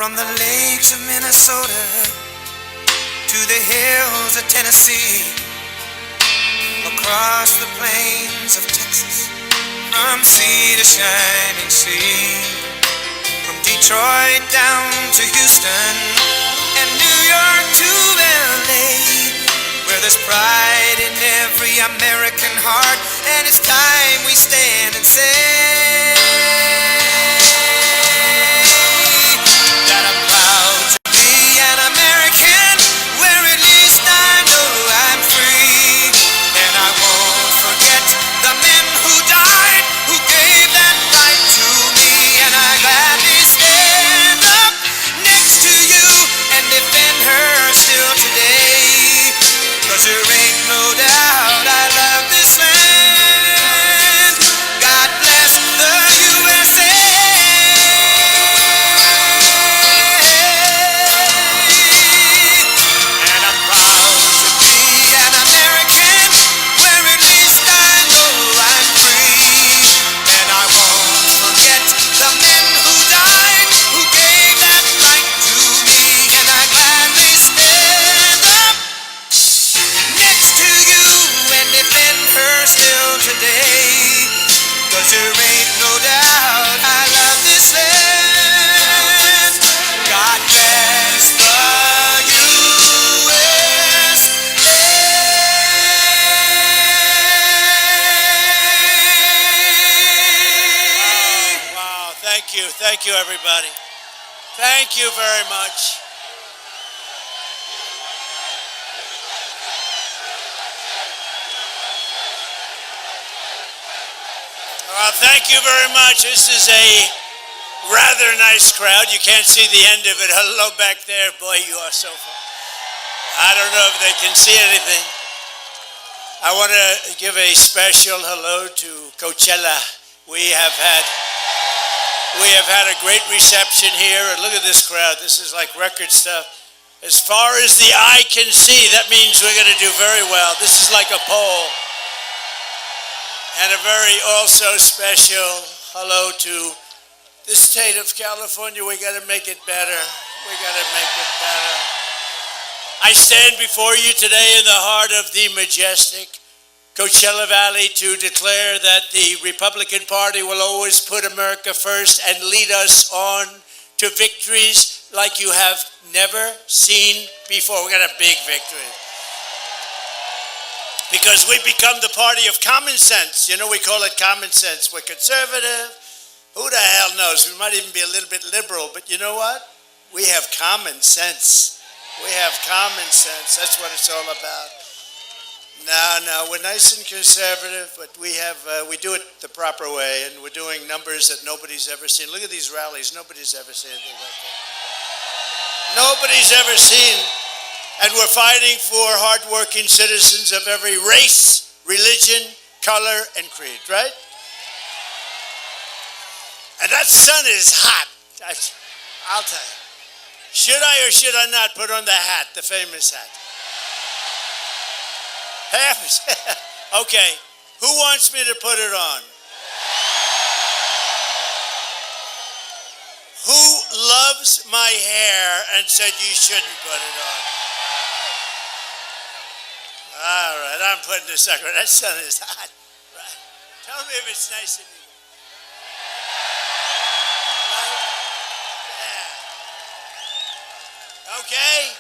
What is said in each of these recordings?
From the lakes of Minnesota to the hills of Tennessee, across the plains of Texas, from sea to shining sea, from Detroit down to Houston and New York to LA, where there's pride in every American heart, and it's time we stand and say that I'm proud to be an American, where at least I know I'm free. And I won't forget the men who died, who gave that right to me. And I gladly stand up next to you and defend her still today, 'cause there ain't no doubt I love this land. God bless the USA. And I'm proud to be an American, where at least I know I'm free. And I won't forget the men who died, who gave that right to me. And I gladly stand up next to you and defend her still today, 'cause there ain't no doubt I love this land. God bless the USA. Wow, thank you everybody. Thank you very much. Thank you very much. This is a rather nice crowd. You can't see the end of it. Hello back there. Boy, you are so far. I don't know if they can see anything. I want to give a special hello to Coachella. We have had a great reception here. And look at this crowd. This is like record stuff. As far as the eye can see, that means we're going to do very well. This is like a poll. And a very also special hello to the state of California. We got to make it better. We got to make it better. I stand before you today in the heart of the majestic Coachella Valley to declare that the Republican Party will always put America first and lead us on to victories like you have never seen before. We got a big victory. Because we become the party of common sense. You know, we call it common sense. We're conservative. Who the hell knows? We might even be a little bit liberal. But you know what? We have common sense. We have common sense. That's what it's all about. No, we're nice and conservative, but we do it the proper way, and we're doing numbers that nobody's ever seen. Look at these rallies. Nobody's ever seen anything like that. Nobody's ever seen. And we're fighting for hardworking citizens of every race, religion, color, and creed, right? And that sun is hot. I'll tell you. Should I or should I not put on the hat, the famous hat? Okay. Who wants me to put it on? Who loves my hair and said you shouldn't put it on? All right, I'm putting this on. That sun is hot. Right. Tell me if it's nice in you. Right? Yeah. Okay.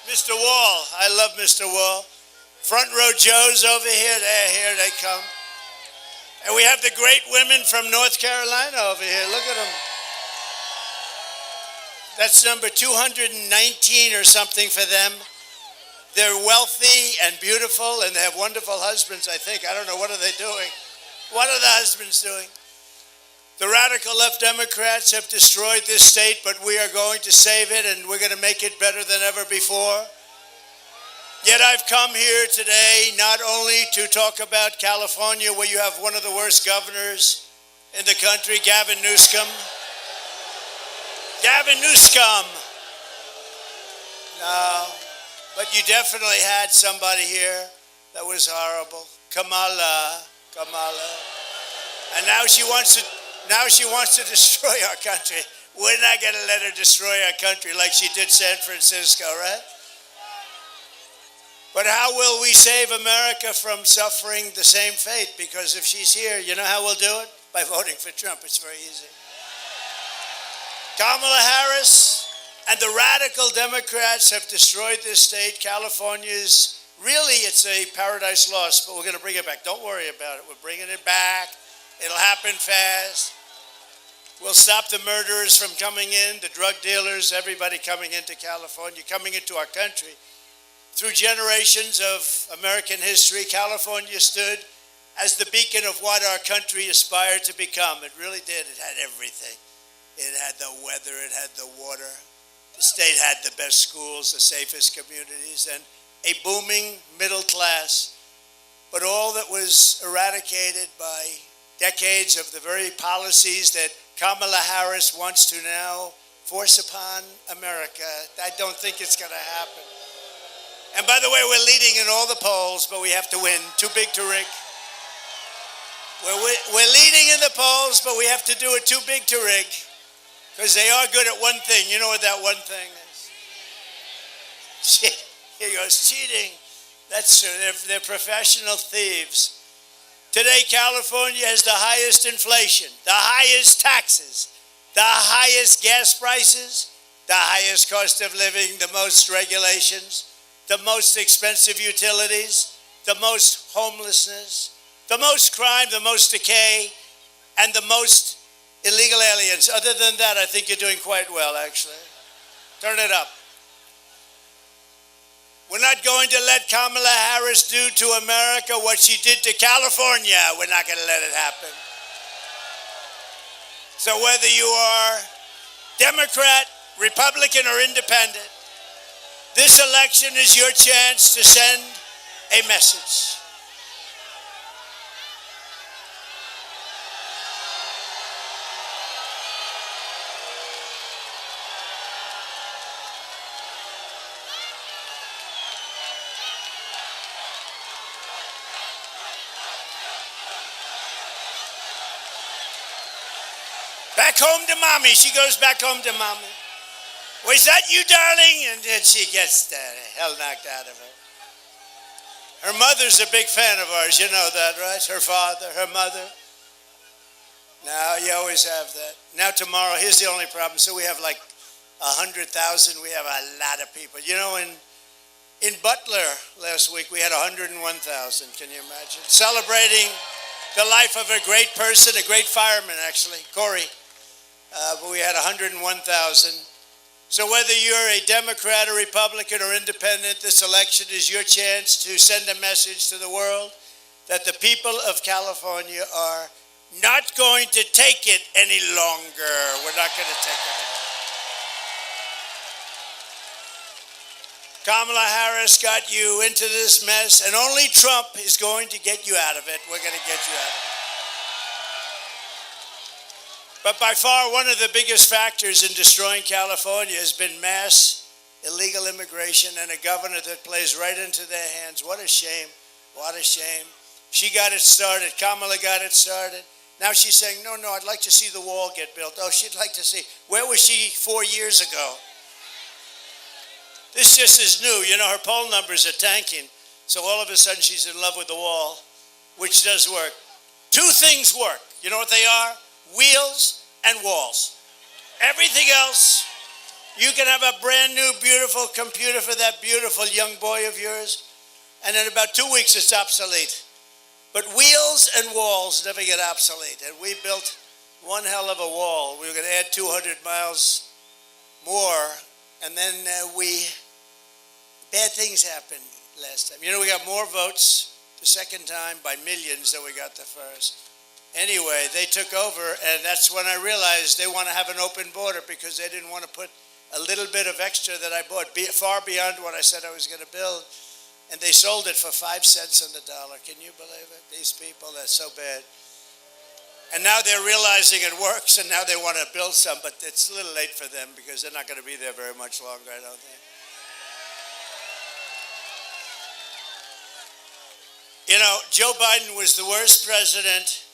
Mr. Wall. I love Mr. Wall. Front row Joes over here. They're here. They come. And we have the great women from North Carolina over here. Look at them. That's number 219 or something for them. They're wealthy and beautiful, and they have wonderful husbands, I think. I don't know. What are they doing? What are the husbands doing? The radical left Democrats have destroyed this state, but we are going to save it, and we're going to make it better than ever before. Yet I've come here today not only to talk about California, where you have one of the worst governors in the country, Gavin Newsom. Gavin Newsom. No. But you definitely had somebody here that was horrible. Kamala. And now she wants to destroy our country. We're not going to let her destroy our country like she did San Francisco, right? But how will we save America from suffering the same fate? Because if she's here, you know how we'll do it? By voting for Trump. It's very easy. Kamala Harris and the radical Democrats have destroyed this state. California's, really, it's a paradise lost, but we're going to bring it back. Don't worry about it. We're bringing it back. It'll happen fast. We'll stop the murderers from coming in, the drug dealers, everybody coming into California, coming into our country. Through generations of American history, California stood as the beacon of what our country aspired to become. It really did. It had everything. It had the weather, it had the water. The state had the best schools, the safest communities, and a booming middle class. But all that was eradicated by decades of the very policies that Kamala Harris wants to now force upon America. I don't think it's going to happen. And by the way, we're leading in all the polls, but we have to win. Too big to rig. We're leading in the polls, but we have to do it too big to rig. Because they are good at one thing. You know what that one thing is? Here goes cheating. That's true. They're professional thieves. Today, California has the highest inflation, the highest taxes, the highest gas prices, the highest cost of living, the most regulations, the most expensive utilities, the most homelessness, the most crime, the most decay, and the most illegal aliens. Other than that, I think you're doing quite well, actually. Turn it up. We're not going to let Kamala Harris do to America what she did to California. We're not going to let it happen. So whether you are Democrat, Republican, or Independent, this election is your chance to send a message. Back home to mommy. She goes back home to mommy. Was that you, darling? And then she gets the hell knocked out of her. Her mother's a big fan of ours. You know that, right? Her father, her mother. Now, you always have that. Now, tomorrow, here's the only problem. So we have like 100,000. We have a lot of people. You know, in Butler last week, we had 101,000. Can you imagine? Celebrating the life of a great person, a great fireman, actually, Corey. But we had 101,000. So whether you're a Democrat, or Republican, or Independent, this election is your chance to send a message to the world that the people of California are not going to take it any longer. We're not going to take it any longer. Kamala Harris got you into this mess, and only Trump is going to get you out of it. We're going to get you out of it. But by far, one of the biggest factors in destroying California has been mass illegal immigration and a governor that plays right into their hands. What a shame. What a shame. She got it started. Kamala got it started. Now she's saying, no, I'd like to see the wall get built. Oh, she'd like to see. Where was she 4 years ago? This just is new. You know, her poll numbers are tanking. So all of a sudden she's in love with the wall, which does work. Two things work. You know what they are? Wheels and walls. Everything else, you can have a brand new, beautiful computer for that beautiful young boy of yours, and in about 2 weeks it's obsolete. But wheels and walls never get obsolete. And we built one hell of a wall. We were going to add 200 miles more, and then bad things happened last time. You know, we got more votes the second time by millions than we got the first. Anyway, they took over, and that's when I realized they want to have an open border because they didn't want to put a little bit of extra that I bought, far beyond what I said I was going to build. And they sold it for 5 cents on the dollar. Can you believe it? These people, that's so bad. And now they're realizing it works, and now they want to build some, but it's a little late for them because they're not going to be there very much longer, I don't think. You know, Joe Biden was the worst president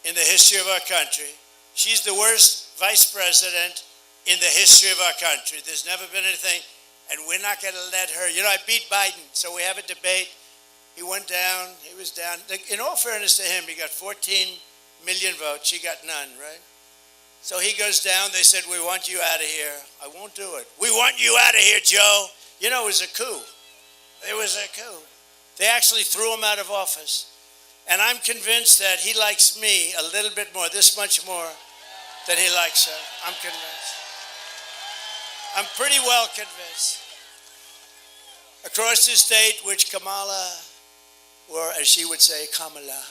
in the history of our country. She's the worst vice president in the history of our country. There's never been anything, and we're not going to let her. You know, I beat Biden, so we have a debate. He went down, he was down. In all fairness to him, he got 14 million votes. She got none, right? So he goes down. They said, we want you out of here. I won't do it. We want you out of here, Joe. You know, it was a coup. It was a coup. They actually threw him out of office. And I'm convinced that he likes me a little bit more, this much more, than he likes her. I'm convinced. I'm pretty well convinced. Across the state, which Kamala, or as she would say, Kamala,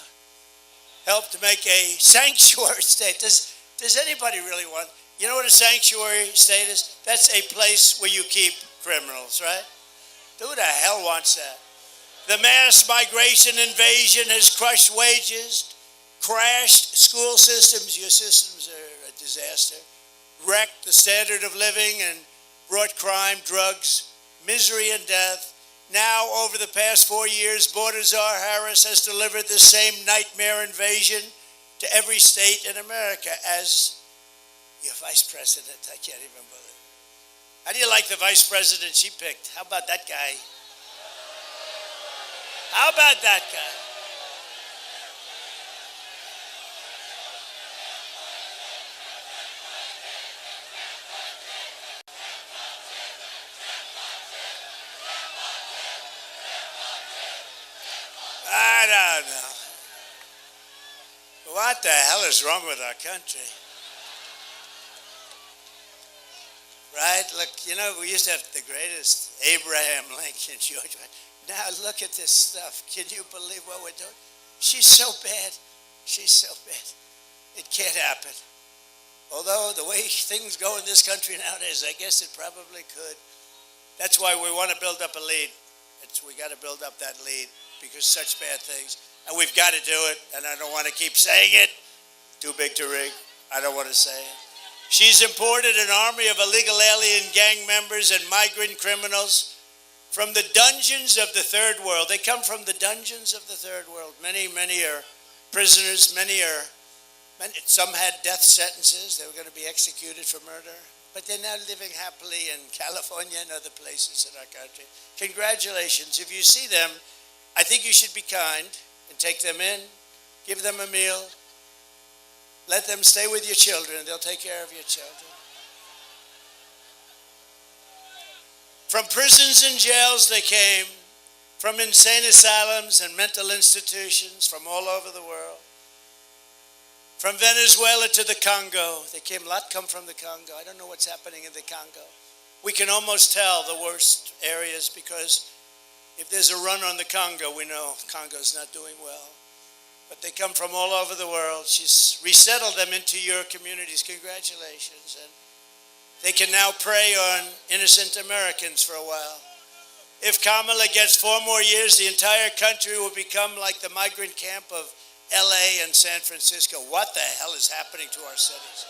helped to make a sanctuary state. Does anybody really want, you know what a sanctuary state is? That's a place where you keep criminals, right? Who the hell wants that? The mass migration invasion has crushed wages, crashed school systems. Your systems are a disaster. Wrecked the standard of living and brought crime, drugs, misery, and death. Now, over the past 4 years, Border Czar Harris has delivered the same nightmare invasion to every state in America as your vice president. I can't even believe it. How do you like the vice president she picked? How about that guy? How about that guy? I don't know. What the hell is wrong with our country? Right? Look, you know, we used to have the greatest Abraham Lincoln, George. Now look at this stuff. Can you believe what we're doing? She's so bad. She's so bad. It can't happen. Although the way things go in this country nowadays, I guess it probably could. That's why we want to build up a lead. We got to build up that lead because such bad things. And we've got to do it. And I don't want to keep saying it. Too big to rig. I don't want to say it. She's imported an army of illegal alien gang members and migrant criminals from the dungeons of the third world. They come from the dungeons of the third world. Many are prisoners. Some had death sentences. They were going to be executed for murder. But they're now living happily in California and other places in our country. Congratulations. If you see them, I think you should be kind and take them in, give them a meal, let them stay with your children. They'll take care of your children. From prisons and jails they came, from insane asylums and mental institutions from all over the world. From Venezuela to the Congo. They came, a lot come from the Congo. I don't know what's happening in the Congo. We can almost tell the worst areas because if there's a run on the Congo, we know Congo's not doing well. But they come from all over the world. She's resettled them into your communities. Congratulations. And they can now prey on innocent Americans for a while. If Kamala gets 4 more years, the entire country will become like the migrant camp of LA and San Francisco. What the hell is happening to our cities?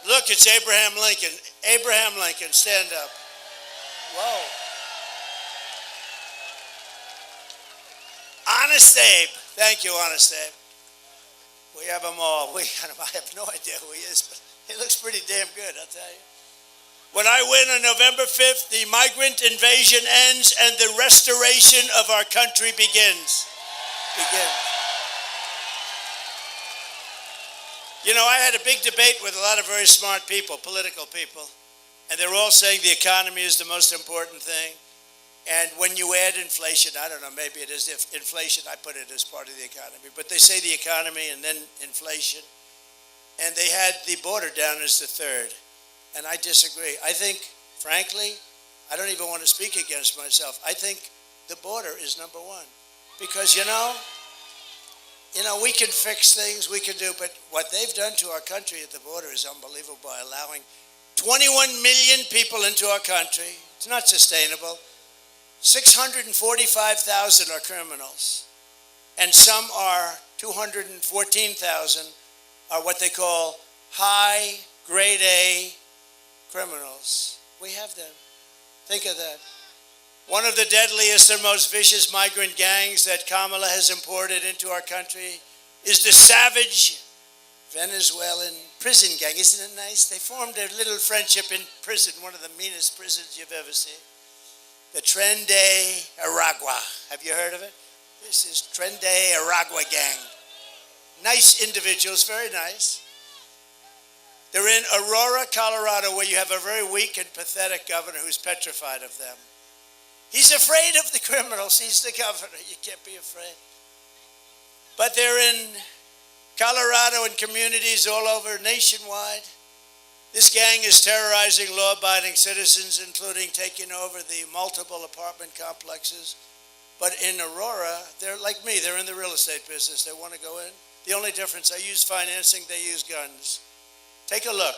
Look, it's Abraham Lincoln. Abraham Lincoln, stand up. Whoa. Honest Abe. Thank you, Honest Abe. We have them all. I have no idea who he is, but he looks pretty damn good, I'll tell you. When I win on November 5th, the migrant invasion ends and the restoration of our country begins. You know, I had a big debate with a lot of very smart people, political people, and they're all saying the economy is the most important thing. And when you add inflation, I don't know, maybe it is inflation, I put it as part of the economy, but they say the economy and then inflation. And they had the border down as the third. And I disagree. I think, frankly, I don't even want to speak against myself. I think the border is number one. Because, you know, we can fix things, we can do, but what they've done to our country at the border is unbelievable by allowing 21 million people into our country. It's not sustainable. 645,000 are criminals. And some are, 214,000 are what they call high grade A criminals. We have them. Think of that. One of the deadliest and most vicious migrant gangs that Kamala has imported into our country is the savage Venezuelan prison gang. Isn't it nice? They formed a little friendship in prison, one of the meanest prisons you've ever seen. The Tren de Aragua. Have you heard of it? This is Tren de Aragua gang. Nice individuals, very nice. They're in Aurora, Colorado, where you have a very weak and pathetic governor who's petrified of them. He's afraid of the criminals. He's the governor. You can't be afraid. But they're in Colorado and communities all over nationwide. This gang is terrorizing law-abiding citizens, including taking over the multiple apartment complexes. But in Aurora, they're like me. They're in the real estate business. They want to go in. The only difference, I use financing, they use guns. Take a look.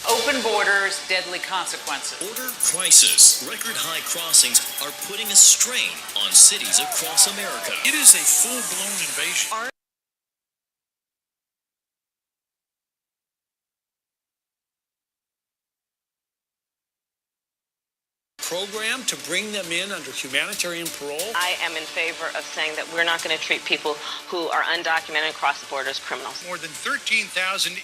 Open borders, deadly consequences. Border crisis. Record high crossings are putting a strain on cities across America. It is a full-blown invasion. Program to bring them in under humanitarian parole. I am in favor of saying that we're not going to treat people who are undocumented across the border as criminals. More than 13,000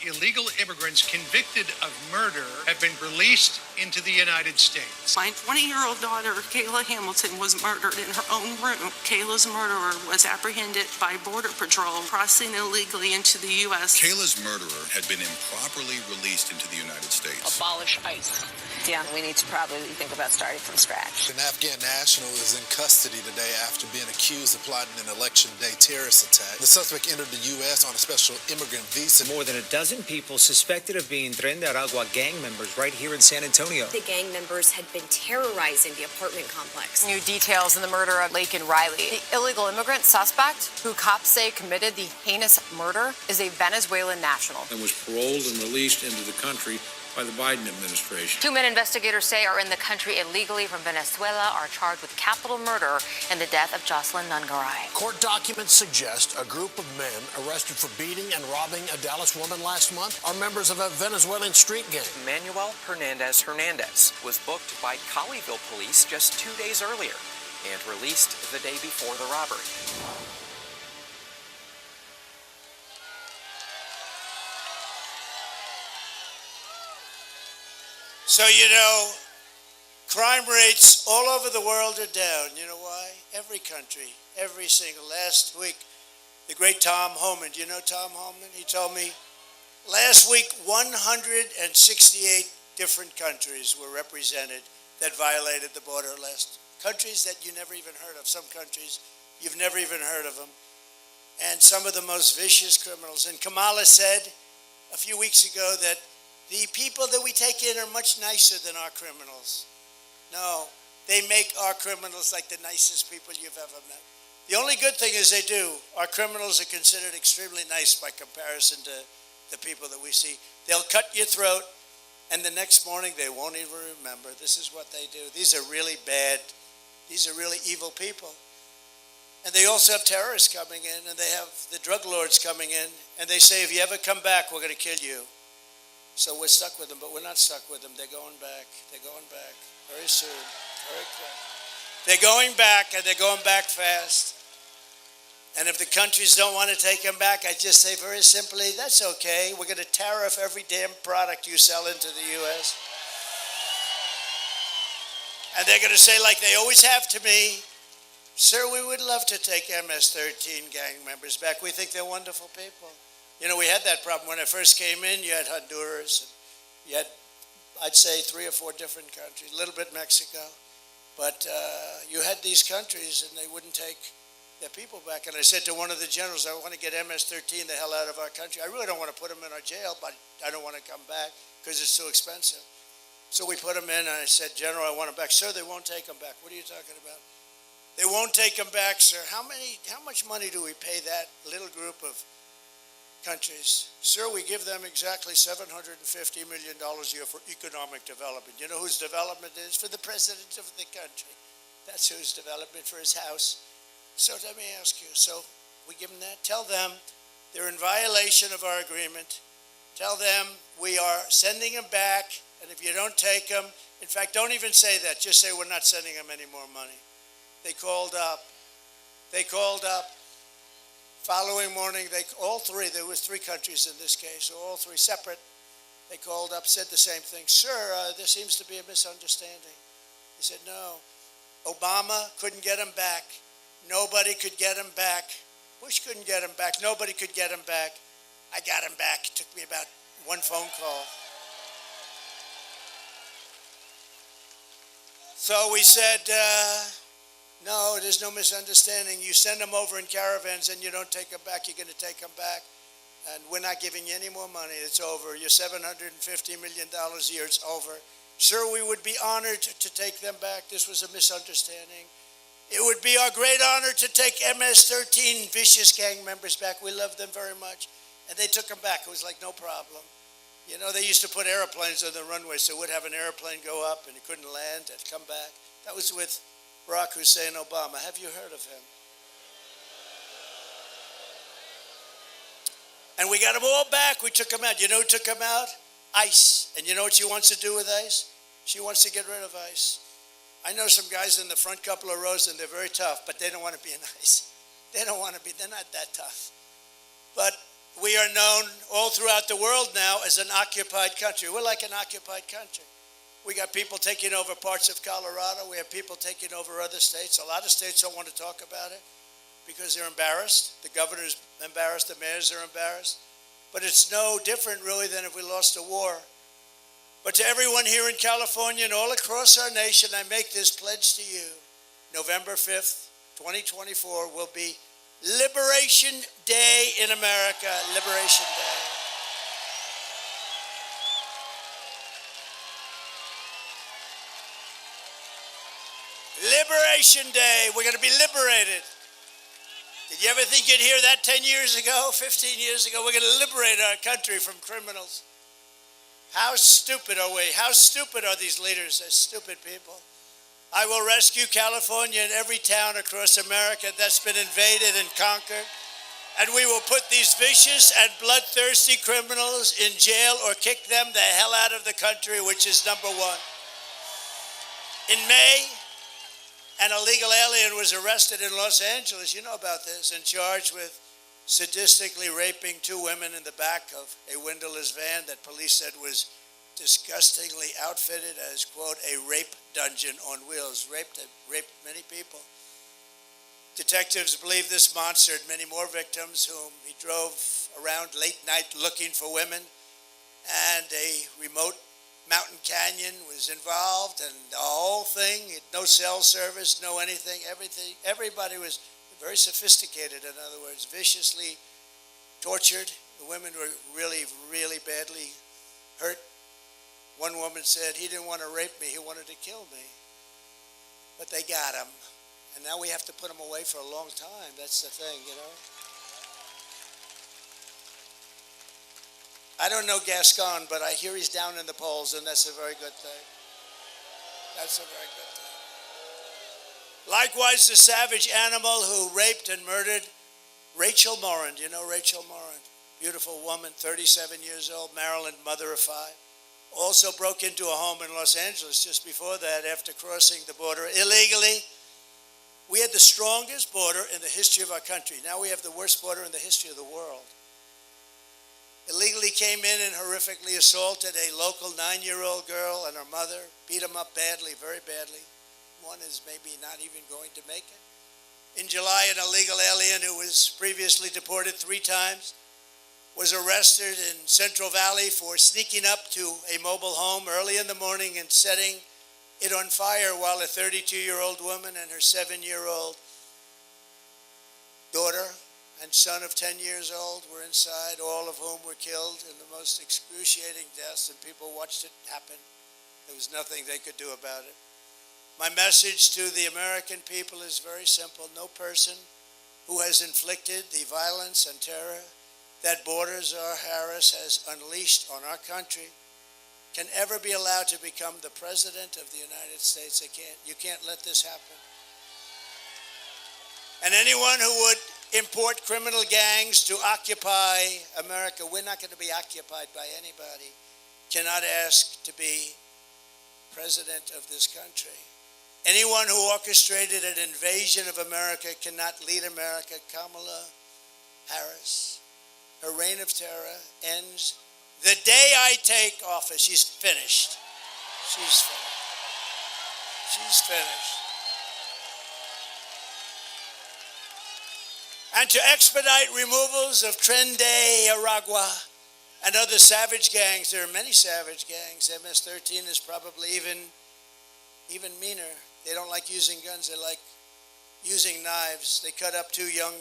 illegal immigrants convicted of murder have been released into the United States. My 20-year-old daughter, Kayla Hamilton, was murdered in her own room. Kayla's murderer was apprehended by Border Patrol crossing illegally into the U.S. Kayla's murderer had been improperly released into the United States. Abolish ICE. Yeah, we need to probably think about starting from scratch. An Afghan national is in custody today after being accused of plotting an election day terrorist attack. The suspect entered the U.S. on a special immigrant visa. More than a dozen people suspected of being Tren de Aragua gang members right here in San Antonio. The gang members had been terrorizing the apartment complex. New details in the murder of Laken Riley. The illegal immigrant suspect, who cops say committed the heinous murder, is a Venezuelan national. And was paroled and released into the country by the Biden administration. 2 men investigators say are in the country illegally from Venezuela are charged with capital murder in the death of Jocelyn Nungaray. Court documents suggest a group of men arrested for beating and robbing a Dallas woman last month are members of a Venezuelan street gang. Manuel Hernandez was booked by Colleyville police just 2 days earlier and released the day before the robbery. So, crime rates all over the world are down. You know why? Every country, every single. Last week, the great Tom Homan, do you know Tom Homan? He told me last week 168 different countries were represented that violated the border. Countries that you never even heard of. Some countries, you've never even heard of them. And some of the most vicious criminals. And Kamala said a few weeks ago that the people that we take in are much nicer than our criminals. No, they make our criminals like the nicest people you've ever met. The only good thing is they do. Our criminals are considered extremely nice by comparison to the people that we see. They'll cut your throat, and the next morning they won't even remember. This is what they do. These are really bad. These are really evil people. And they also have terrorists coming in, and they have the drug lords coming in, and they say, if you ever come back, we're going to kill you. So we're stuck with them, but we're not stuck with them. They're going back. They're going back very soon, very quick. They're going back, and they're going back fast. And if the countries don't want to take them back, I just say very simply, that's okay. We're going to tariff every damn product you sell into the U.S. And they're going to say, like they always have to me, sir, we would love to take MS-13 gang members back. We think they're wonderful people. We had that problem when I first came in. You had Honduras, and you had, I'd say, 3 or 4 different countries, a little bit Mexico. But you had these countries, and they wouldn't take their people back. And I said to one of the generals, I want to get MS-13 the hell out of our country. I really don't want to put them in our jail, but I don't want to come back because it's too expensive. So we put them in, and I said, General, I want them back. Sir, they won't take them back. What are you talking about? They won't take them back, sir. How much money do we pay that little group of countries? Sir, we give them exactly $750 million a year for economic development. You know whose development is? For the president of the country. That's whose development, for his house. So let me ask you, so we give them that? Tell them they're in violation of our agreement. Tell them we are sending them back, and if you don't take them, in fact, don't even say that. Just say we're not sending them any more money. They called up Following morning, all three, there was three countries in this case, so all three separate, they called up, said the same thing. Sir, there seems to be a misunderstanding. He said, no, Obama couldn't get him back. Nobody could get him back. Bush couldn't get him back. Nobody could get him back. I got him back. It took me about one phone call. So we said, no, there's no misunderstanding. You send them over in caravans and you don't take them back. You're going to take them back. And we're not giving you any more money. It's over. Your $750 million a year, it's over. Sir, we would be honored to take them back. This was a misunderstanding. It would be our great honor to take MS-13 vicious gang members back. We love them very much. And they took them back. It was like no problem. You know, they used to put airplanes on the runway, so we'd have an airplane go up and it couldn't land and come back. That was with Barack Hussein Obama. Have you heard of him? And we got them all back. We took them out. You know who took them out? ICE. And you know what she wants to do with ICE? She wants to get rid of ICE. I know some guys in the front couple of rows, and they're very tough, but they don't want to be in ICE. They don't want to be. They're not that tough. But we are known all throughout the world now as an occupied country. We're like an occupied country. We got people taking over parts of Colorado. We have people taking over other states. A lot of states don't want to talk about it because they're embarrassed. The governor's embarrassed. The mayors are embarrassed. But it's no different, really, than if we lost a war. But to everyone here in California and all across our nation, I make this pledge to you. November 5th, 2024 will be Liberation Day in America. Liberation Day. Liberation Day. We're going to be liberated. Did you ever think you'd hear that 10 years ago, 15 years ago? We're going to liberate our country from criminals. How stupid are we? How stupid are these leaders? They're stupid people. I will rescue California and every town across America that's been invaded and conquered. And we will put these vicious and bloodthirsty criminals in jail or kick them the hell out of the country, which is number one. In May, an illegal alien was arrested in Los Angeles, you know about this, and charged with sadistically raping two women in the back of a windowless van that police said was disgustingly outfitted as, quote, a rape dungeon on wheels. Raped many people. Detectives believe this monster had many more victims whom he drove around late night looking for women, and a remote mountain canyon was involved, and the whole thing, no cell service, no anything, everybody was very sophisticated, in other words, viciously tortured. The women were really, really badly hurt. One woman said, he didn't want to rape me, he wanted to kill me. But they got him, and now we have to put him away for a long time. That's the thing, you know. I don't know Gascon, but I hear he's down in the polls, and that's a very good thing. That's a very good thing. Likewise, the savage animal who raped and murdered Rachel Morin. Do you know Rachel Morin? Beautiful woman, 37 years old, Maryland, mother of five. Also broke into a home in Los Angeles just before that after crossing the border illegally. We had the strongest border in the history of our country. Now we have the worst border in the history of the world. Illegally came in and horrifically assaulted a local 9-year-old girl and her mother, beat them up badly, very badly. One is maybe not even going to make it. In July, an illegal alien who was previously deported 3 times was arrested in Central Valley for sneaking up to a mobile home early in the morning and setting it on fire while a 32-year-old woman and her 7-year-old daughter and son of 10 years old were inside, all of whom were killed in the most excruciating deaths, and people watched it happen. There was nothing they could do about it. My message to the American people is very simple. No person who has inflicted the violence and terror that Border Czar Harris has unleashed on our country can ever be allowed to become the President of the United States. You can't let this happen. And anyone who would import criminal gangs to occupy America, we're not going to be occupied by anybody, cannot ask to be President of this country. Anyone who orchestrated an invasion of America cannot lead America. Kamala Harris. Her reign of terror ends the day I take office. She's finished. She's finished. She's finished. And to expedite removals of Tren de Aragua and other savage gangs, there are many savage gangs. MS-13 is probably even meaner. They don't like using guns. They like using knives. They cut up 2 young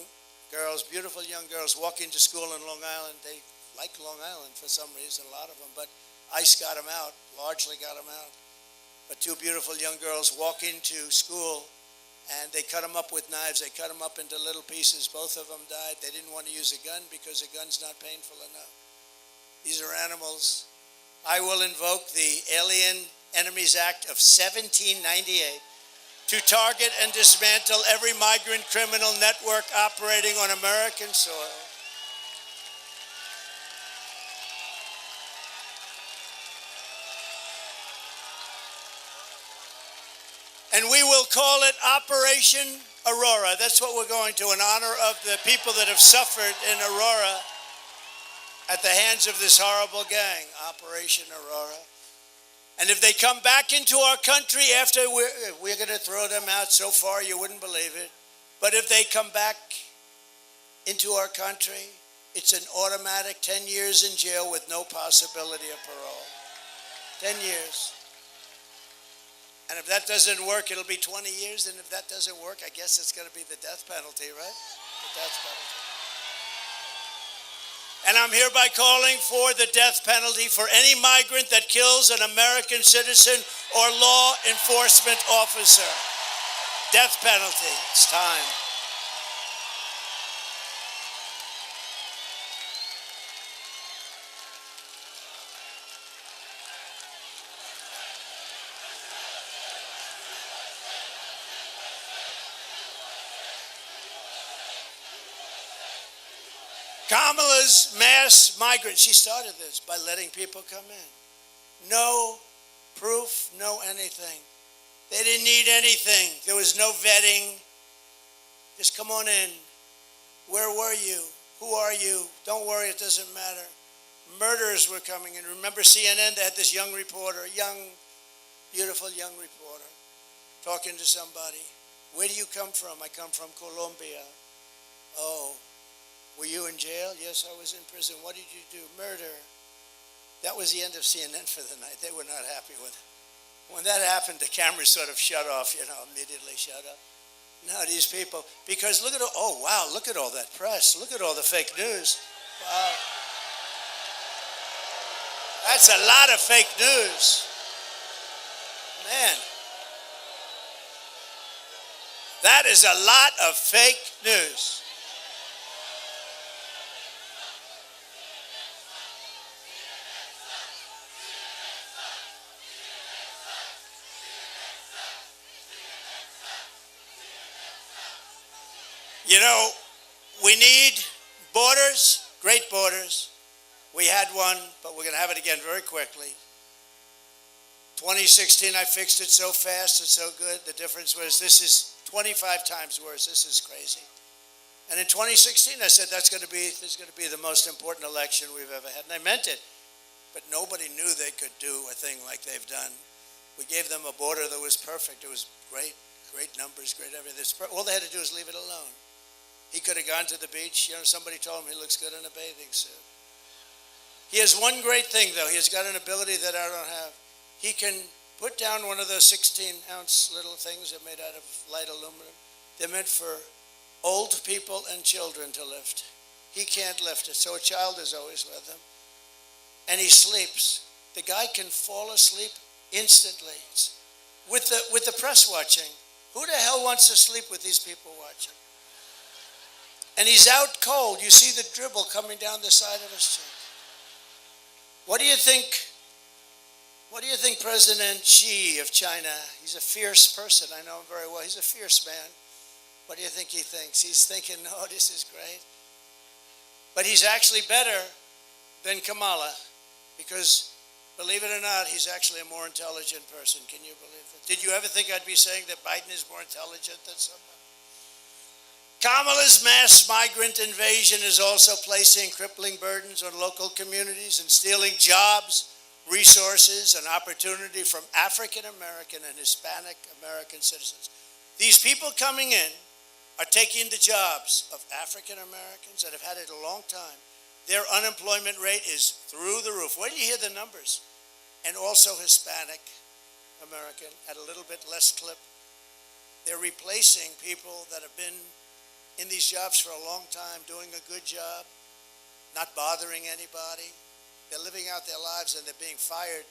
girls, beautiful young girls, walking to school in Long Island. They like Long Island for some reason, a lot of them, but ICE got them out, largely got them out. But 2 beautiful young girls walking to school, and they cut them up with knives. They cut them up into little pieces. Both of them died. They didn't want to use a gun because a gun's not painful enough. These are animals. I will invoke the Alien Enemies Act of 1798 to target and dismantle every migrant criminal network operating on American soil. And we will call it Operation Aurora. That's what we're going to, in honor of the people that have suffered in Aurora at the hands of this horrible gang, Operation Aurora. And if they come back into our country after we're going to throw them out so far you wouldn't believe it. But if they come back into our country, it's an automatic 10 years in jail with no possibility of parole. 10 years. And if that doesn't work, it'll be 20 years. And if that doesn't work, I guess it's going to be the death penalty, right? The death penalty. And I'm hereby calling for the death penalty for any migrant that kills an American citizen or law enforcement officer. Death penalty. It's time. Kamala's mass migrant, she started this by letting people come in. No proof, no anything. They didn't need anything. There was no vetting. Just come on in. Where were you? Who are you? Don't worry, it doesn't matter. Murderers were coming in. Remember CNN, they had this young reporter, beautiful young reporter, talking to somebody. Where do you come from? I come from Colombia. Oh. Were you in jail? Yes, I was in prison. What did you do? Murder. That was the end of CNN for the night. They were not happy with it. When that happened, the cameras sort of shut off, immediately shut up. Now these people, because look at all that press. Look at all the fake news. Wow. That's a lot of fake news. Man. That is a lot of fake news. We need borders, great borders. We had one, but we're going to have it again very quickly. 2016, I fixed it so fast and so good. The difference was this is 25 times worse. This is crazy. And in 2016, I said this is going to be the most important election we've ever had. And I meant it. But nobody knew they could do a thing like they've done. We gave them a border that was perfect. It was great numbers, great everything. All they had to do was leave it alone. He could have gone to the beach. Somebody told him he looks good in a bathing suit. He has one great thing, though. He has got an ability that I don't have. He can put down one of those 16-ounce little things that are made out of light aluminum. They're meant for old people and children to lift. He can't lift it, so a child is always with him. And he sleeps. The guy can fall asleep instantly with the press watching. Who the hell wants to sleep with these people watching? And he's out cold. You see the dribble coming down the side of his cheek. What do you think President Xi of China, he's a fierce person, I know him very well, he's a fierce man. What do you think he thinks? He's thinking, no, this is great. But he's actually better than Kamala, because believe it or not, he's actually a more intelligent person. Can you believe it? Did you ever think I'd be saying that Biden is more intelligent than somebody? Kamala's mass migrant invasion is also placing crippling burdens on local communities and stealing jobs, resources, and opportunity from African American and Hispanic American citizens. These people coming in are taking the jobs of African Americans that have had it a long time. Their unemployment rate is through the roof. Where do you hear the numbers? And also Hispanic American at a little bit less clip. They're replacing people that have been in these jobs for a long time, doing a good job, not bothering anybody. They're living out their lives and they're being fired.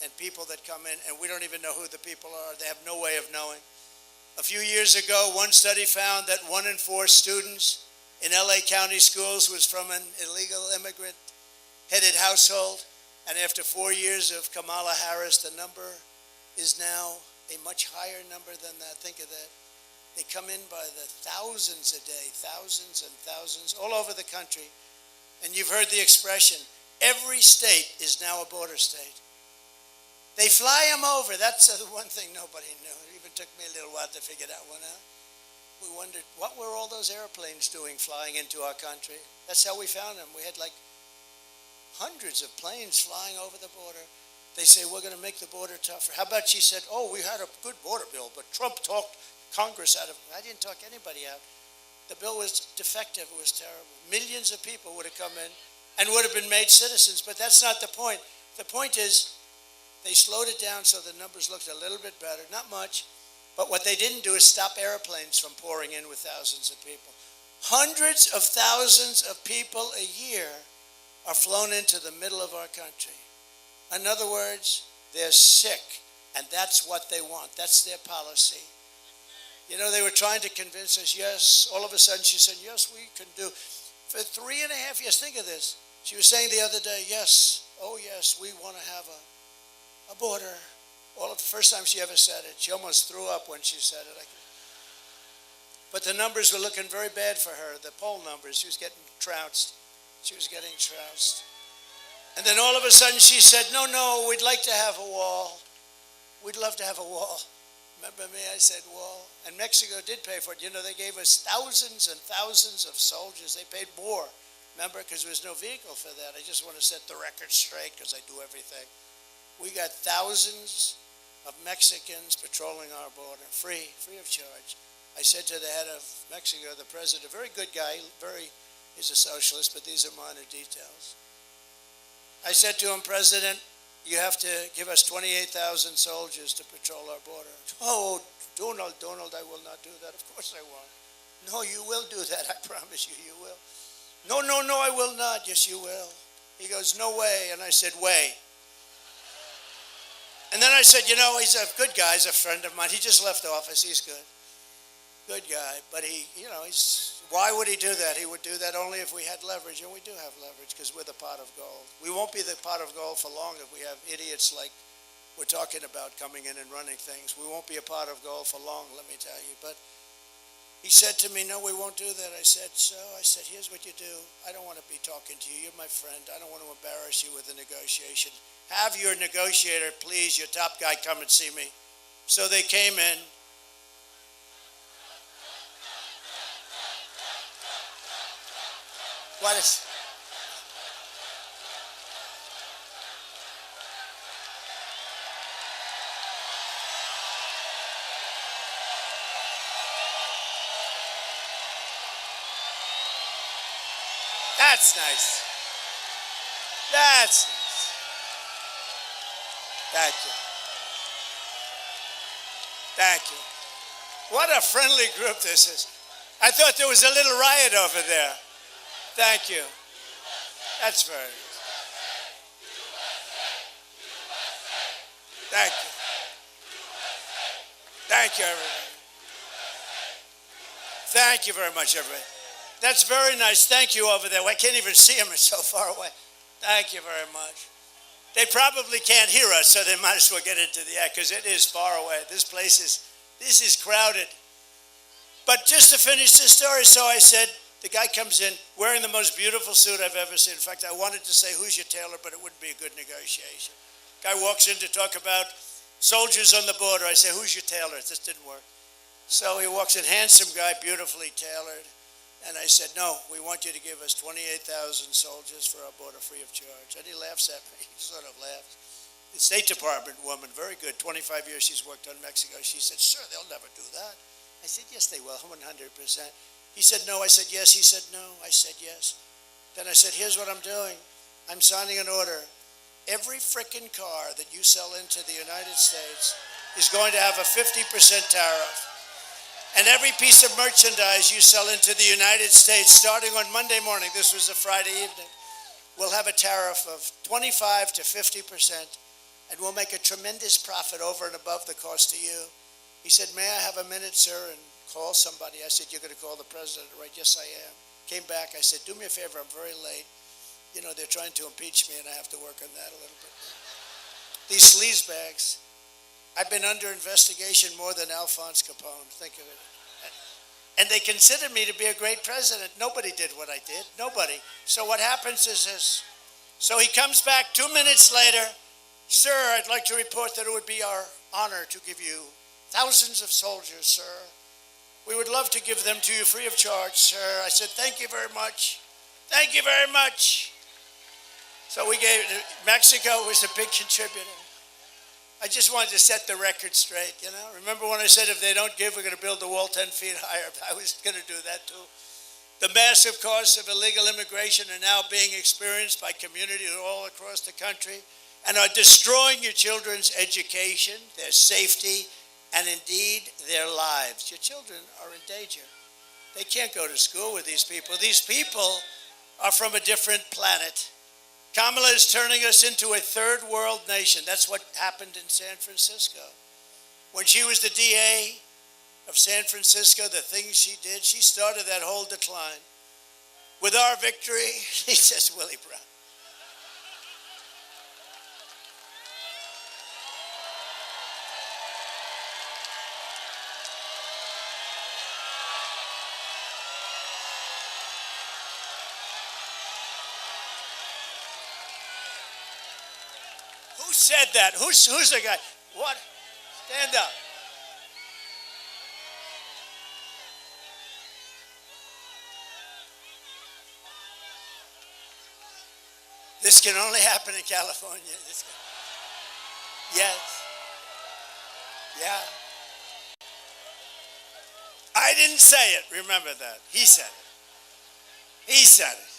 And people that come in, and we don't even know who the people are. They have no way of knowing. A few years ago, one study found that 1 in 4 students in LA County schools was from an illegal immigrant-headed household. And after 4 years of Kamala Harris, the number is now a much higher number than that. Think of that. They come in by the thousands a day, thousands and thousands, all over the country. And you've heard the expression, every state is now a border state. They fly them over. That's the one thing nobody knew. It even took me a little while to figure that one out. We wondered, what were all those airplanes doing flying into our country? That's how we found them. We had like hundreds of planes flying over the border. They say, we're going to make the border tougher. How about she said, oh, we had a good border bill, but Trump talked Congress out of it. I didn't talk anybody out. The bill was defective. It was terrible. Millions of people would have come in and would have been made citizens, but that's not the point. The point is they slowed it down so the numbers looked a little bit better. Not much, but what they didn't do is stop airplanes from pouring in with thousands of people. Hundreds of thousands of people a year are flown into the middle of our country. In other words, they're sick, and that's what they want. That's their policy. You know, they were trying to convince us, yes. All of a sudden she said, yes, we can do. For 3.5 years, think of this. She was saying the other day, yes, oh yes, we want to have a border. The first time she ever said it, she almost threw up when she said it. But the numbers were looking very bad for her, the poll numbers. She was getting trounced. She was getting trounced. And then all of a sudden she said, no, we'd like to have a wall. We'd love to have a wall. Remember me? I said wall. And Mexico did pay for it. You know, they gave us thousands and thousands of soldiers. They paid more, remember, because there was no vehicle for that. I just want to set the record straight because I do everything. We got thousands of Mexicans patrolling our border, free of charge. I said to the head of Mexico, the president, a very good guy, he's a socialist, but these are minor details. I said to him, President, you have to give us 28,000 soldiers to patrol our border. Oh, Donald, I will not do that. Of course I won't. No, you will do that. I promise you, you will. No, I will not. Yes, you will. He goes, no way. And I said, way. And then I said, you know, he's a good guy. He's a friend of mine. He just left office. He's good. Good guy. But why would he do that? He would do that only if we had leverage, and we do have leverage because we're the pot of gold. We won't be the pot of gold for long if we have idiots like we're talking about coming in and running things. We won't be a pot of gold for long, let me tell you. But he said to me, no, we won't do that. I said, here's what you do. I don't want to be talking to you. You're my friend. I don't want to embarrass you with a negotiation. Have your negotiator, please, your top guy, come and see me. So they came in. What is? That's nice. That's nice. Thank you. Thank you. What a friendly group this is. I thought there was a little riot over there. Thank you. That's very nice. Thank you. Thank you, everybody. Thank you very much, everybody. That's very nice. Thank you over there. I can't even see him. It's so far away. Thank you very much. They probably can't hear us, so they might as well get into the act because it is far away. This is crowded. But just to finish this story, so I said, the guy comes in wearing the most beautiful suit I've ever seen. In fact, I wanted to say, who's your tailor, but it wouldn't be a good negotiation. Guy walks in to talk about soldiers on the border. I say, who's your tailor? This didn't work. So he walks in, handsome guy, beautifully tailored. And I said, no, we want you to give us 28,000 soldiers for our border free of charge. And he laughs at me. He sort of laughs. The State Department woman, very good, 25 years she's worked on Mexico. She said, sir, they'll never do that. I said, yes, they will, 100%. He said, no. I said, yes. He said, no. I said, yes. Then I said, here's what I'm doing. I'm signing an order. Every frickin' car that you sell into the United States is going to have a 50% tariff. And every piece of merchandise you sell into the United States, starting on Monday morning, this was a Friday evening, will have a tariff of 25 to 50%, and we'll make a tremendous profit over and above the cost to you. He said, may I have a minute, sir, and call somebody? I said, you're going to call the president, right? Yes, I am. Came back, I said, do me a favor, I'm very late. You know, they're trying to impeach me, and I have to work on that a little bit. These sleazebags, I've been under investigation more than Alphonse Capone, think of it. And they considered me to be a great president. Nobody did what I did, nobody. So what happens is this. So he comes back 2 minutes later, sir, I'd like to report that it would be our honor to give you thousands of soldiers, sir. We would love to give them to you free of charge, sir. I said, thank you very much. Thank you very much. So we gave, Mexico was a big contributor. I just wanted to set the record straight, you know. Remember when I said if they don't give, we're going to build the wall 10 feet higher? I was going to do that too. The massive costs of illegal immigration are now being experienced by communities all across the country and are destroying your children's education, their safety, and indeed their lives. Your children are in danger. They can't go to school with these people. These people are from a different planet. Kamala is turning us into a third world nation. That's what happened in San Francisco. When she was the DA of San Francisco, the things she did, she started that whole decline. With our victory, he says, Willie Brown. Who said that? Who's the guy? What? Stand up. This can only happen in California. Yes. Yeah. I didn't say it. Remember that. He said it. He said it.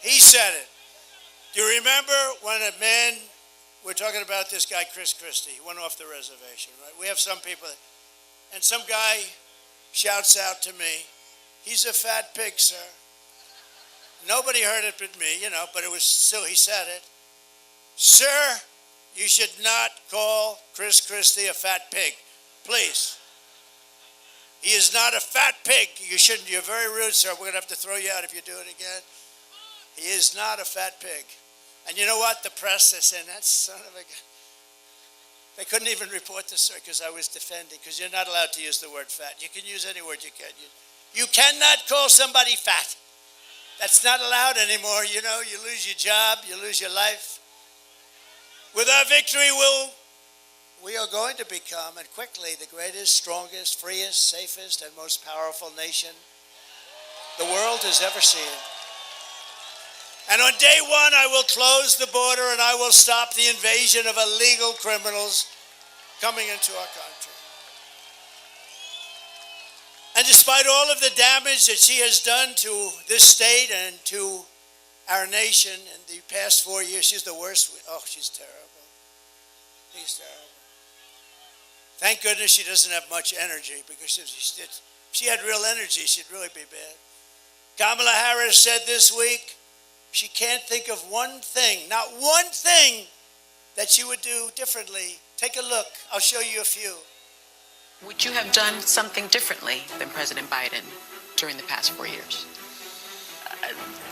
He said it. Do you remember when a man, we're talking about this guy, Chris Christie, he went off the reservation, right? We have some people, and some guy shouts out to me, he's a fat pig, sir. Nobody heard it but me, you know, but it was still, he said it. Sir, you should not call Chris Christie a fat pig, please. He is not a fat pig. You shouldn't, you're very rude, sir. We're going to have to throw you out if you do it again. He is not a fat pig. And you know what? The press, they're saying, that son of a gun. They couldn't even report this, sir, because I was defending, because you're not allowed to use the word fat. You can use any word you can use. You cannot call somebody fat. That's not allowed anymore. You know, you lose your job, you lose your life. With our victory, we are going to become, and quickly, the greatest, strongest, freest, safest, and most powerful nation the world has ever seen. And on day one, I will close the border and I will stop the invasion of illegal criminals coming into our country. And despite all of the damage that she has done to this state and to our nation in the past 4 years, she's the worst. Oh, she's terrible. She's terrible. Thank goodness she doesn't have much energy, because if she had real energy, she'd really be bad. Kamala Harris said this week, she can't think of one thing, not one thing, that she would do differently. Take a look. I'll show you a few. Would you have done something differently than President Biden during the past 4 years?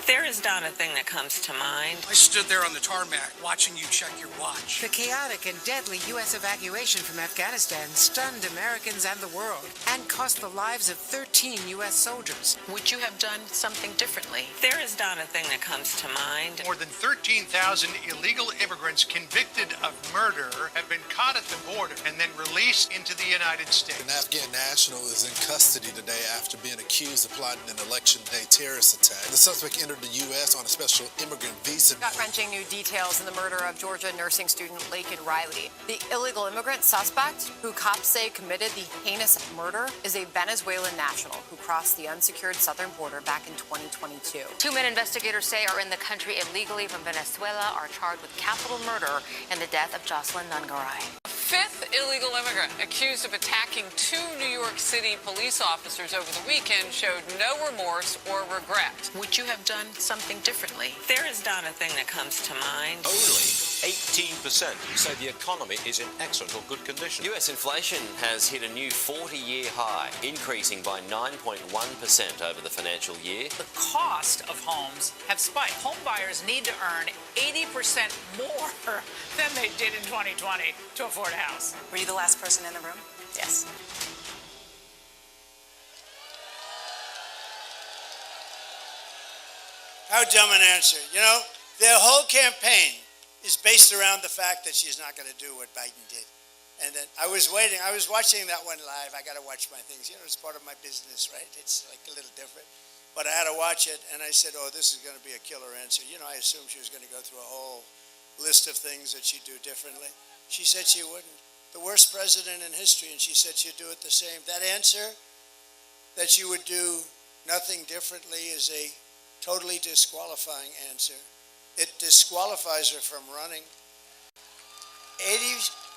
There is not a thing that comes to mind. I stood there on the tarmac watching you check your watch. The chaotic and deadly U.S. evacuation from Afghanistan stunned Americans and the world and cost the lives of 13 U.S. soldiers. Would you have done something differently? There is not a thing that comes to mind. More than 13,000 illegal immigrants convicted of murder have been caught at the border and then released into the United States. An Afghan national is in custody today after being accused of plotting an election day terrorist attack. The suspect entered the U.S. on a special immigrant visa. Gut-wrenching new details in the murder of Georgia nursing student Laken Riley. The illegal immigrant suspect, who cops say committed the heinous murder, is a Venezuelan national who crossed the unsecured southern border back in 2022. Two men investigators say are in the country illegally from Venezuela are charged with capital murder in the death of Jocelyn Nungaray. Fifth illegal immigrant accused of attacking two New York City police officers over the weekend showed no remorse or regret. Would you have done something differently? There is not a thing that comes to mind. Only 18% say the economy is in excellent or good condition. US inflation has hit a new 40-year high, increasing by 9.1% over the financial year. The cost of homes have spiked. Home buyers need to earn 80% more than they did in 2020 to afford a house. Were you the last person in the room? Yes. How dumb an answer. You know, their whole campaign is based around the fact that she's not going to do what Biden did. And then I was watching that one live. I got to watch my things. You know, it's part of my business, right? It's like a little different. But I had to watch it, and I said, oh, this is going to be a killer answer. You know, I assumed she was going to go through a whole list of things that she'd do differently. She said she wouldn't. The worst president in history, and she said she'd do it the same. That answer, that she would do nothing differently, is a totally disqualifying answer. It disqualifies her from running.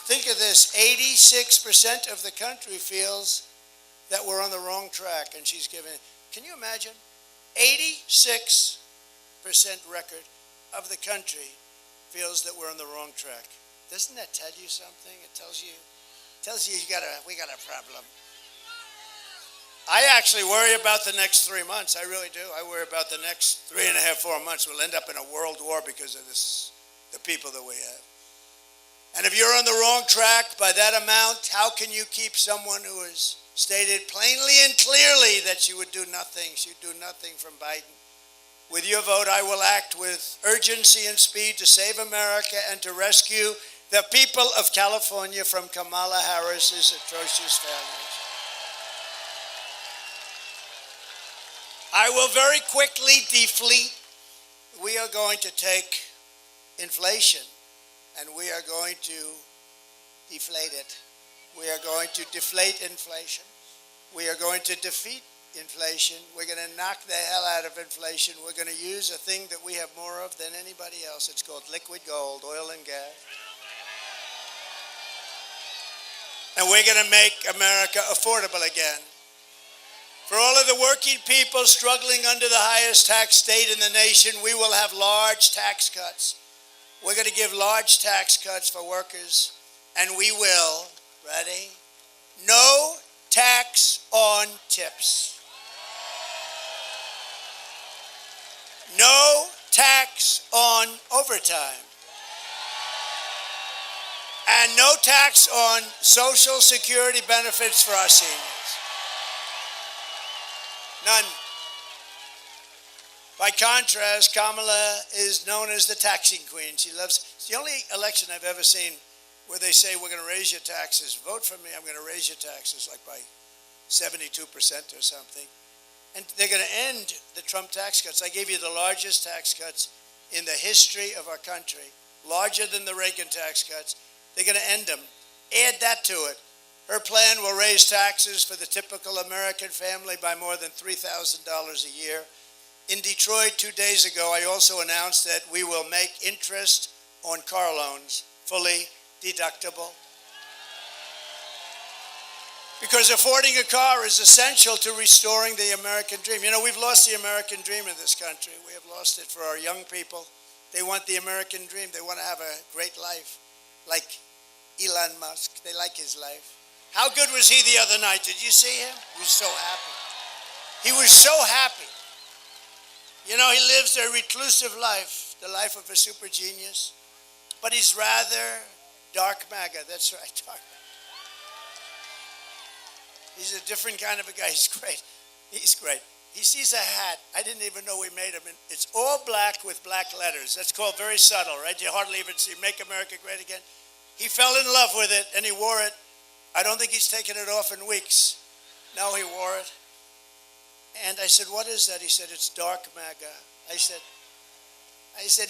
Think of this, 86% of the country feels that we're on the wrong track, and she's given, can you imagine? 86% record of the country feels that we're on the wrong track. Doesn't that tell you something? It tells you we got a problem. I actually worry about the next 3 months. I really do. I worry about the next 3.5, 4 months. We'll end up in a world war because of the people that we have. And if you're on the wrong track by that amount, how can you keep someone who has stated plainly and clearly that she would do nothing? She'd do nothing from Biden. With your vote, I will act with urgency and speed to save America and to rescue the people of California from Kamala Harris's atrocious failures. I will very quickly deflate. We are going to take inflation and we are going to deflate it. We are going to deflate inflation. We are going to defeat inflation. We're going to knock the hell out of inflation. We're going to use a thing that we have more of than anybody else. It's called liquid gold, oil and gas. And we're going to make America affordable again. For all of the working people struggling under the highest tax state in the nation, we will have large tax cuts. We're going to give large tax cuts for workers, and we will, ready? No tax on tips. No tax on overtime. And no tax on Social Security benefits for our seniors. None. By contrast, Kamala is known as the taxing queen. It's the only election I've ever seen where they say, we're going to raise your taxes. Vote for me, I'm going to raise your taxes, like by 72% or something. And they're going to end the Trump tax cuts. I gave you the largest tax cuts in the history of our country, larger than the Reagan tax cuts. They're going to end them. Add that to it. Her plan will raise taxes for the typical American family by more than $3,000 a year. In Detroit 2 days ago, I also announced that we will make interest on car loans fully deductible. Because affording a car is essential to restoring the American dream. You know, we've lost the American dream in this country. We have lost it for our young people. They want the American dream. They want to have a great life, like Elon Musk. They like his life. How good was he the other night? Did you see him? He was so happy. He was so happy. You know, he lives a reclusive life, the life of a super genius, but he's rather dark MAGA. That's right, dark MAGA. He's a different kind of a guy. He's great. He's great. He sees a hat. I didn't even know we made him. It's all black with black letters. That's called very subtle, right? You hardly even see Make America Great Again. He fell in love with it, and he wore it. I don't think he's taken it off in weeks. No, he wore it. And I said, what is that? He said, it's dark MAGA. I said,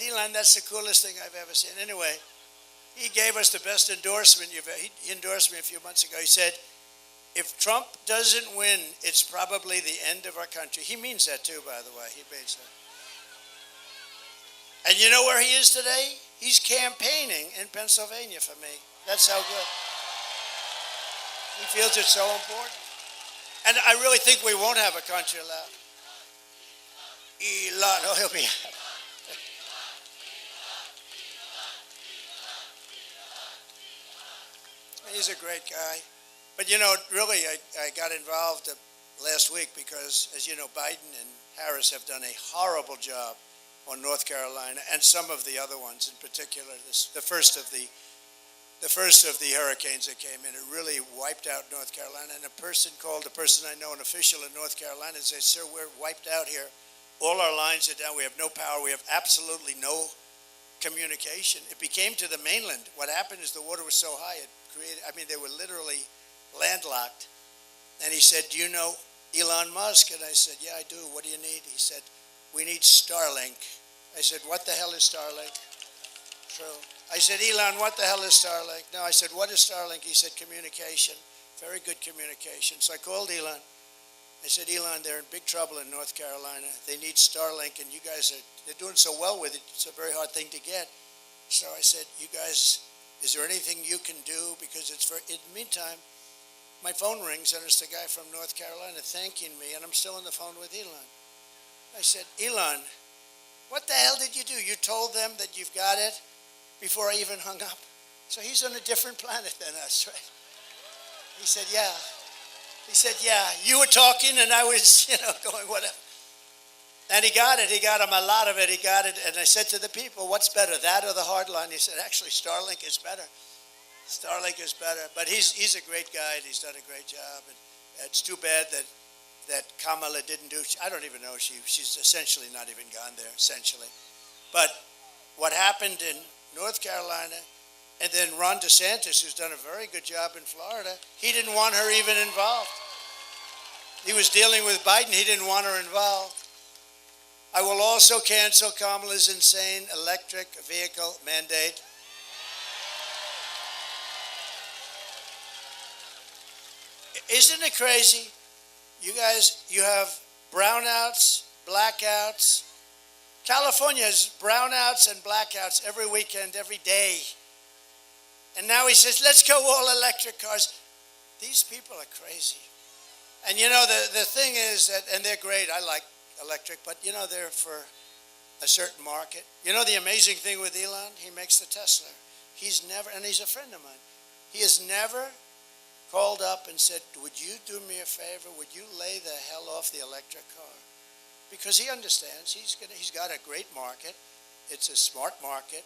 Elon, that's the coolest thing I've ever seen. Anyway, he gave us the best endorsement. He endorsed me a few months ago. He said, if Trump doesn't win, it's probably the end of our country. He means that too, by the way. He means that. And you know where he is today? He's campaigning in Pennsylvania for me. That's how good. He feels it's so important. And I really think we won't have a country left. Elon, oh, he'll be happy. He's a great guy. But you know, really, I got involved last week because, as you know, Biden and Harris have done a horrible job on North Carolina and some of the other ones, in particular, the first of the hurricanes that came in. It really wiped out North Carolina. And a person I know, an official in North Carolina, said, sir, we're wiped out here. All our lines are down. We have no power. We have absolutely no communication. It became to the mainland. What happened is the water was so high, they were literally landlocked. And he said, do you know Elon Musk? And I said, yeah, I do. What do you need? He said, we need Starlink. I said, what the hell is Starlink? True. I said, Elon, what the hell is Starlink? No, I said, what is Starlink? He said, communication. Very good communication. So I called Elon. I said, Elon, they're in big trouble in North Carolina. They need Starlink, and you guys they're doing so well with it. It's a very hard thing to get. So I said, you guys, is there anything you can do? Because in the meantime, my phone rings, and it's the guy from North Carolina thanking me, and I'm still on the phone with Elon. I said, Elon, what the hell did you do? You told them that you've got it before I even hung up. So he's on a different planet than us, right? He said, yeah. He said, yeah, you were talking and I was, going whatever. And he got it. He got him a lot of it. He got it. And I said to the people, what's better, that or the hard line? He said, actually, Starlink is better. Starlink is better. But he's a great guy, and he's done a great job. And it's too bad that Kamala didn't do. I don't even know. She's essentially not even gone there, essentially. But what happened in North Carolina, and then Ron DeSantis, who's done a very good job in Florida, he didn't want her even involved. He was dealing with Biden. He didn't want her involved. I will also cancel Kamala's insane electric vehicle mandate. Isn't it crazy? You guys, you have brownouts, blackouts. California has brownouts and blackouts every weekend, every day. And now he says, let's go all electric cars. These people are crazy. And the thing is that, and they're great, I like electric, but they're for a certain market. The amazing thing with Elon, he makes the Tesla. He's never, and he's a friend of mine, he has never called up and said, would you do me a favor? Would you lay the hell off the electric car? Because he understands he's got a great market. It's a smart market.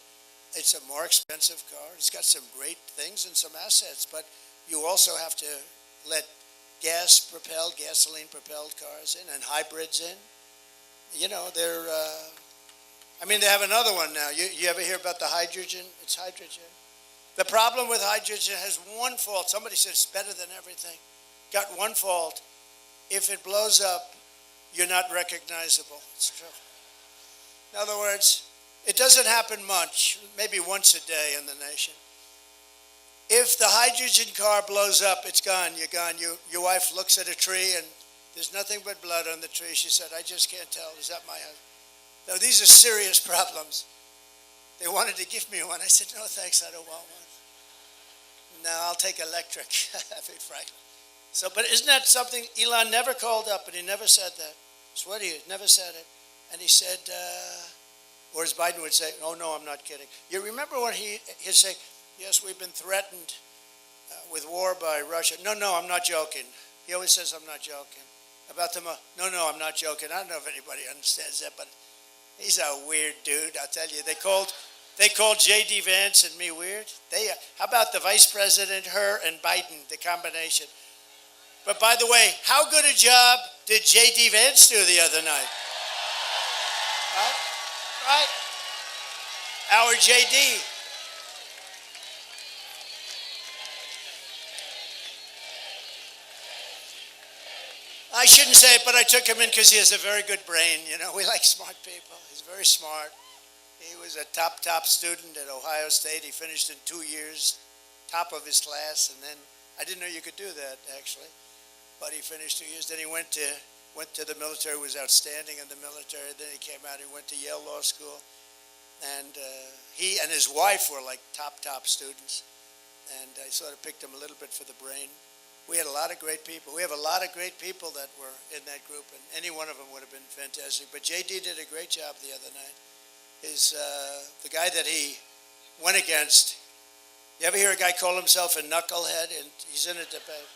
It's a more expensive car. It's got some great things and some assets, but you also have to let gasoline-propelled cars in and hybrids in. They have another one now. You ever hear about the hydrogen? It's hydrogen. The problem with hydrogen has one fault. Somebody said it's better than everything. Got one fault. If it blows up, you're not recognizable. It's true. In other words, it doesn't happen much, maybe once a day in the nation. If the hydrogen car blows up, it's gone. You're gone. Your wife looks at a tree and there's nothing but blood on the tree. She said, I just can't tell. Is that my husband? No, these are serious problems. They wanted to give me one. I said, no, thanks, I don't want one. No, I'll take electric, frankly. So, but isn't that something? Elon never called up, and he never said that. I swear to you, never said it. And he said, or as Biden would say, oh, no, I'm not kidding. You remember when he'd say, yes, we've been threatened with war by Russia. No, I'm not joking. He always says, I'm not joking. About the no, I'm not joking. I don't know if anybody understands that, but he's a weird dude. I'll tell you. They called J.D. Vance and me weird. How about the vice president, her and Biden, the combination? But by the way, how good a job did J.D. Vance do the other night? Right? Our J.D. I shouldn't say it, but I took him in because he has a very good brain. You know, we like smart people. He's very smart. He was a top student at Ohio State. He finished in 2 years, top of his class, and then I didn't know you could do that actually. But he finished 2 years. Then he went to the military. Was outstanding in the military. Then he came out. He went to Yale Law School, and he and his wife were like top students. And I sort of picked him a little bit for the brain. We had a lot of great people. We have a lot of great people that were in that group, and any one of them would have been fantastic. But JD did a great job the other night. The guy that he went against. You ever hear a guy call himself a knucklehead? And he's in a debate.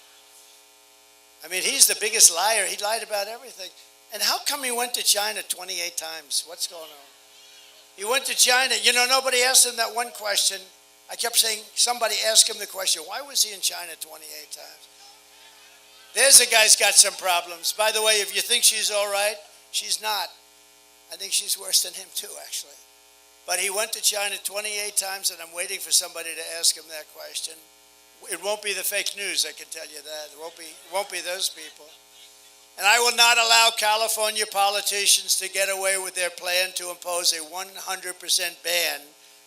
I mean, he's the biggest liar. He lied about everything. And how come he went to China 28 times? What's going on? He went to China. You know, nobody asked him that one question. I kept saying, somebody asked him the question, why was he in China 28 times? There's a guy's got some problems. By the way, if you think she's all right, she's not. I think she's worse than him too, actually. But he went to China 28 times, and I'm waiting for somebody to ask him that question. It won't be the fake news, I can tell you that. It won't be those people. And I will not allow California politicians to get away with their plan to impose a 100% ban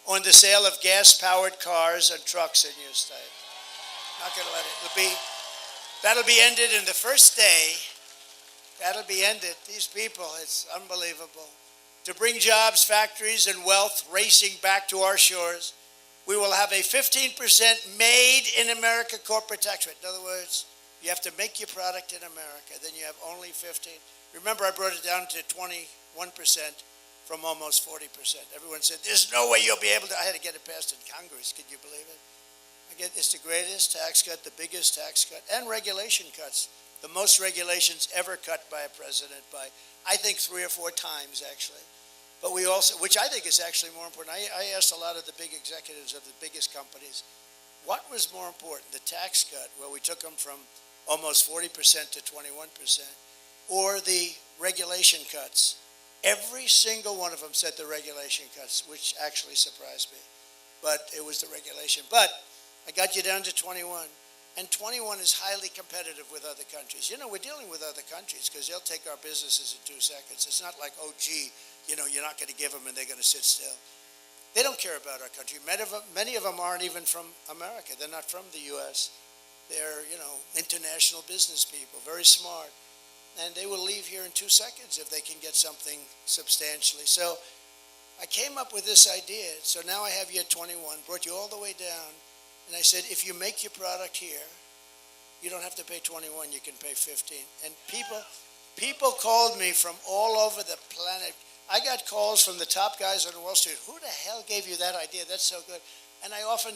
on the sale of gas-powered cars and trucks in your state. Not going to let it. That'll be ended in the first day. That'll be ended. These people, it's unbelievable. To bring jobs, factories, and wealth racing back to our shores, we will have a 15% made in America corporate tax rate. In other words, you have to make your product in America. Then you have only 15. Remember, I brought it down to 21% from almost 40%. Everyone said, there's no way you'll be able to. I had to get it passed in Congress. Could you believe it? It's the greatest tax cut, the biggest tax cut, and regulation cuts. The most regulations ever cut by a president by, I think, 3 or 4 times, actually. But we also, which I think is actually more important, I asked a lot of the big executives of the biggest companies, what was more important, the tax cut, where we took them from almost 40% to 21%, or the regulation cuts? Every single one of them said the regulation cuts, which actually surprised me. But it was the regulation. But I got you down to 21. And 21 is highly competitive with other countries. You know, we're dealing with other countries because they'll take our businesses in 2 seconds. It's not like, oh, gee, you know, you're not going to give them and they're going to sit still. They don't care about our country. Many of them aren't even from America. They're not from the U.S. They're, you know, international business people, very smart. And they will leave here in 2 seconds if they can get something substantially. So I came up with this idea. So now I have you at 21, brought you all the way down. And I said, if you make your product here, you don't have to pay 21, you can pay 15. And people called me from all over the planet. I got calls from the top guys on Wall Street. Who the hell gave you that idea? That's so good. And I often